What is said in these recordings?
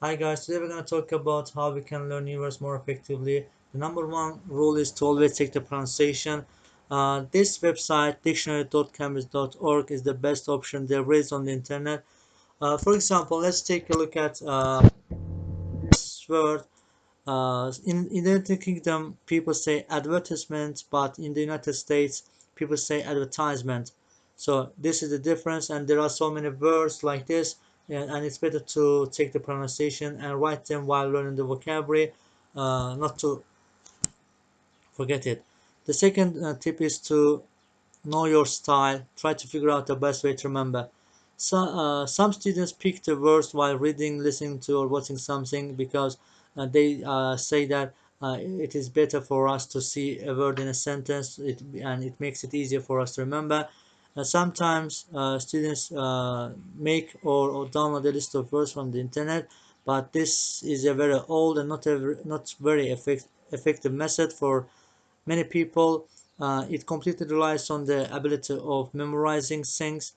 Hi guys, today we're going to talk about how we can learn new words more effectively. The number one rule is to always check the pronunciation. This website, dictionary.cambridge.org, is the best option there is on the internet. For example, let's take a look at this word. In the United Kingdom, people say advertisement, but in the United States, people say advertisement. So this is the difference, and there are so many words like this, and it's better to take the pronunciation and write them while learning the vocabulary, not to forget it. The second tip is to know your style. Try to figure out the best way to remember. Some students pick the words while reading, listening to, or watching something because they say that it is better for us to see a word in a sentence, and it makes it easier for us to remember. Sometimes students make or download a list of words from the internet, but this is a very old and not very effective method for many people. It completely relies on the ability of memorizing things.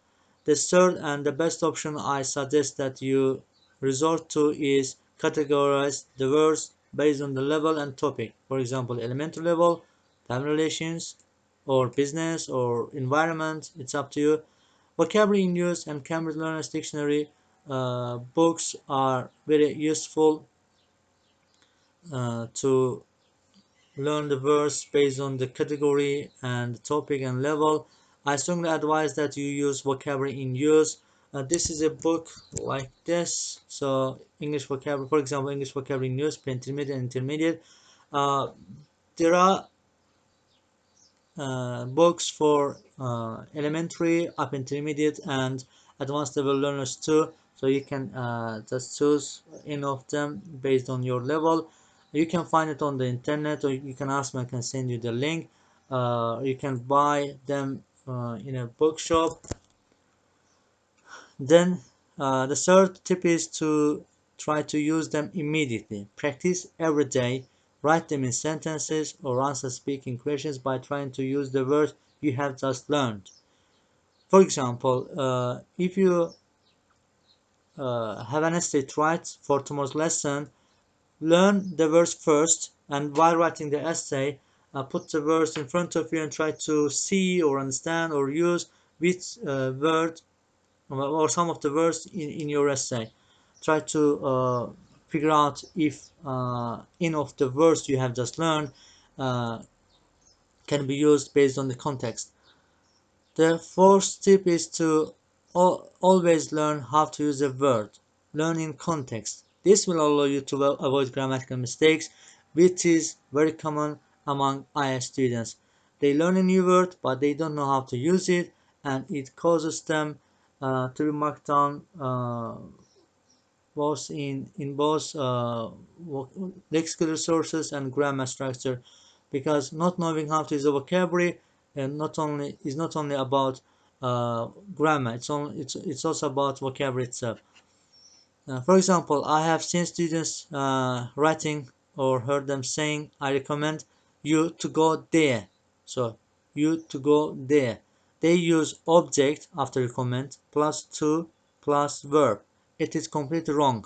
The third and the best option I suggest that you resort to is categorize the words based on the level and topic. For example, elementary level, family relations, or business or environment. It's up to you. Vocabulary in use and Cambridge Learner's Dictionary books are very useful to learn the words based on the category and the topic and level. I strongly advise that you use vocabulary in use. This is a book like this. So English vocabulary, for example, English vocabulary in use, pre-intermediate and intermediate. Uh, there are books for elementary, up intermediate, and advanced level learners too. So you can just choose any of them based on your level. You can find it on the internet, or you can ask me. I can send you the link. You can buy them in a bookshop. Then the third tip is to try to use them immediately. Practice every day. Write them in sentences or answer speaking questions by trying to use the words you have just learned. For example, if you have an essay to write for tomorrow's lesson, learn the words first, and while writing the essay, put the words in front of you and try to see or understand or use which word or some of the words in your essay. Try to figure out if any of the words you have just learned uh, can be used based on the context. The fourth tip is to always learn how to use a word. Learn in context. This will allow you to avoid grammatical mistakes, which is very common among IS students. They learn a new word, but they don't know how to use it, and it causes them to be marked down both in both lexical resources and grammar structure, because not knowing how to use the vocabulary and not only about grammar. It's also about vocabulary itself. For example, I have seen students writing or heard them saying, "I recommend you to go there." So you to go there. They use object after recommend plus to plus verb. It is completely wrong.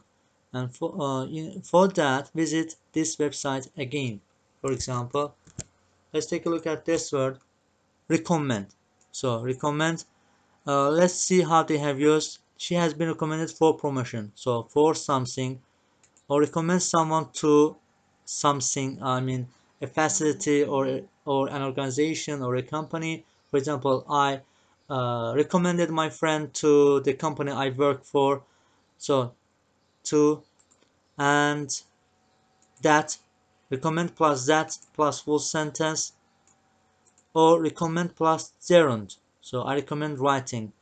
And for that, visit this website again. For example, let's take a look at this word, recommend. So recommend. Let's see how they have used. She has been recommended for promotion. So for something, or recommend someone to something. I mean, a facility or an organization or a company. For example, I recommended my friend to the company I work for. So to and that, recommend plus that plus full sentence, or recommend plus gerund. So I recommend writing.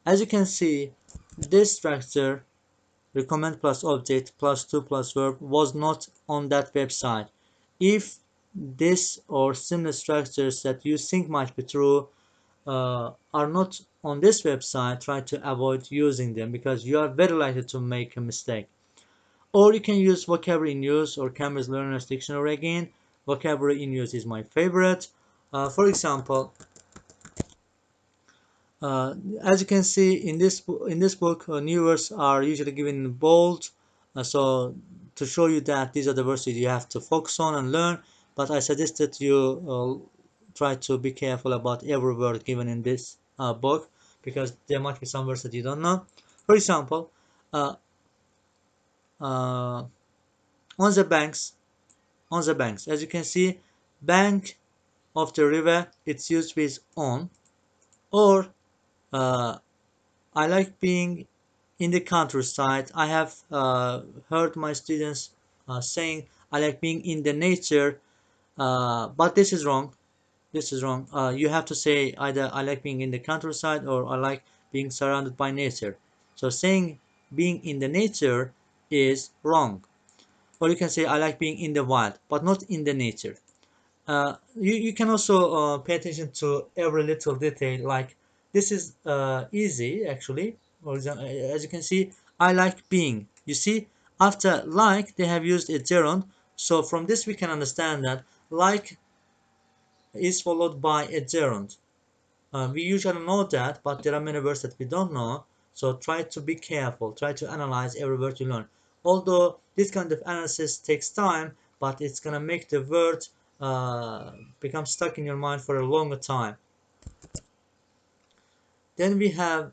As you can see, this structure, recommend plus object plus to plus verb, was not on that website. If this or similar structures that you think might be true are not on this website, try to avoid using them because you are very likely to make a mistake. Or you can use vocabulary in use or Cambridge Learner's Dictionary again. Vocabulary in use is my favorite. For example, as you can see in this book, new words are usually given in bold, So to show you that these are the words that you have to focus on and learn, but I suggested you try to be careful about every word given in this book, because there might be some words that you don't know. For example, uh, uh, on the banks, as you can see, bank of the river, it's used with on. Or uh, I like being in the countryside. I have heard my students saying I like being in the nature, but this is wrong. This is wrong. You have to say either I like being in the countryside or I like being surrounded by nature. So saying being in the nature is wrong. Or you can say I like being in the wild, but not in the nature. You can also pay attention to every little detail. Like this is easy actually. For example, as you can see, I like being. You see, after like they have used a gerund. So from this we can understand that like is followed by a gerund. We usually know that, but there are many words that we don't know. So try to be careful. Try to analyze every word you learn. Although this kind of analysis takes time, but it's gonna make the word become stuck in your mind for a longer time. Then we have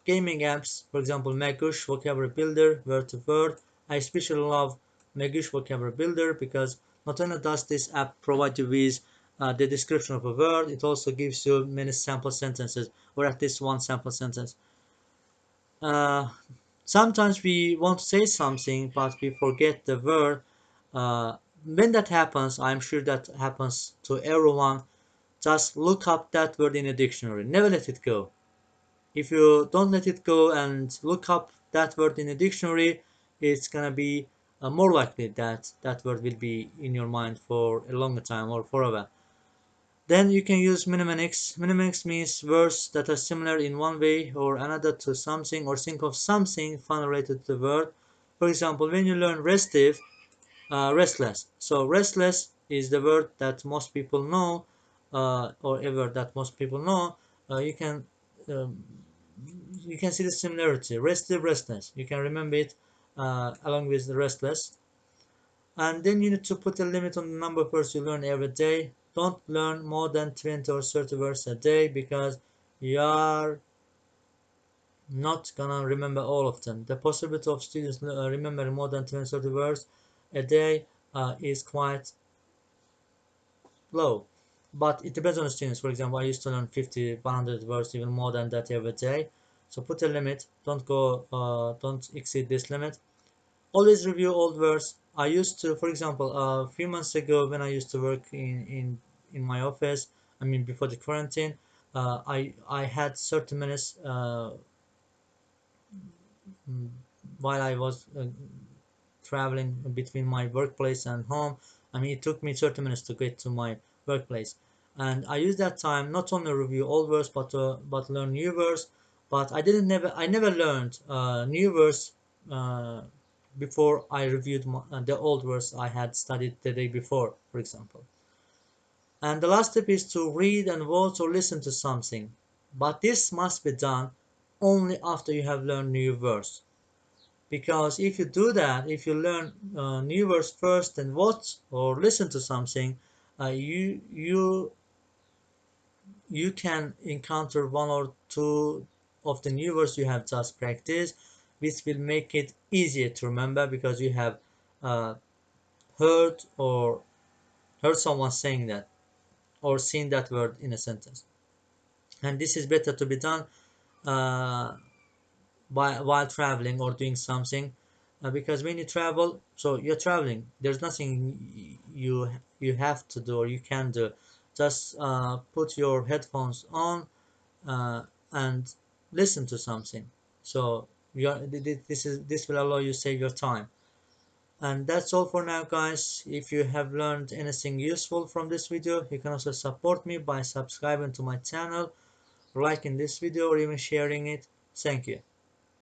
gaming apps, for example, Magush Vocabulary Builder, word to word. I especially love Magush Vocabulary Builder because not only does this app provide you with the description of a word, it also gives you many sample sentences, or at least one sample sentence. Uh, Sometimes we want to say something, but we forget the word. When that happens, I'm sure that happens to everyone. Just look up that word in a dictionary. Never let it go. If you don't let it go and look up that word in a dictionary, it's gonna be more likely that that word will be in your mind for a longer time or forever. Then you can use mnemonics. Mnemonics means words that are similar in one way or another to something, or think of something fun related to the word. For example, when you learn restive, restless. So restless is the word that most people know, or a word that most people know. Um, you can see the similarity. Restive, restless. You can remember it along with the restless. And then you need to put a limit on the number of words you learn every day. Don't learn more than 20 or 30 words a day, because you are not gonna remember all of them. The possibility of students remembering more than 20 or 30 words a day is quite low. But it depends on the students. For example, I used to learn 50, 100 words, even more than that every day. So put a limit. Don't exceed this limit. Always review old words. I used to, for example, a few months ago when I used to work in my office, I mean before the quarantine, I had 30 minutes while I was traveling between my workplace and home. I mean, it took me 30 minutes to get to my workplace, and I used that time not only review old words but learn new words. But I never learned new words uh, before I reviewed the old words I had studied the day before, for example. And the last tip is to read and watch or listen to something, but this must be done only after you have learned new words. Because if you do that, if you learn new words first and watch or listen to something, you can encounter one or two of the new words you have just practiced, which will make it easier to remember because you have uh, heard or heard someone saying that or seen that word in a sentence. And this is better to be done uh, while traveling or doing something, because when you travel, so you're traveling, there's nothing you have to do or you can do. Just put your headphones on uh, and listen to something. So this will allow you to save your time. And that's all for now, guys. If you have learned anything useful from this video, you can also support me by subscribing to my channel, liking this video, or even sharing it. Thank you.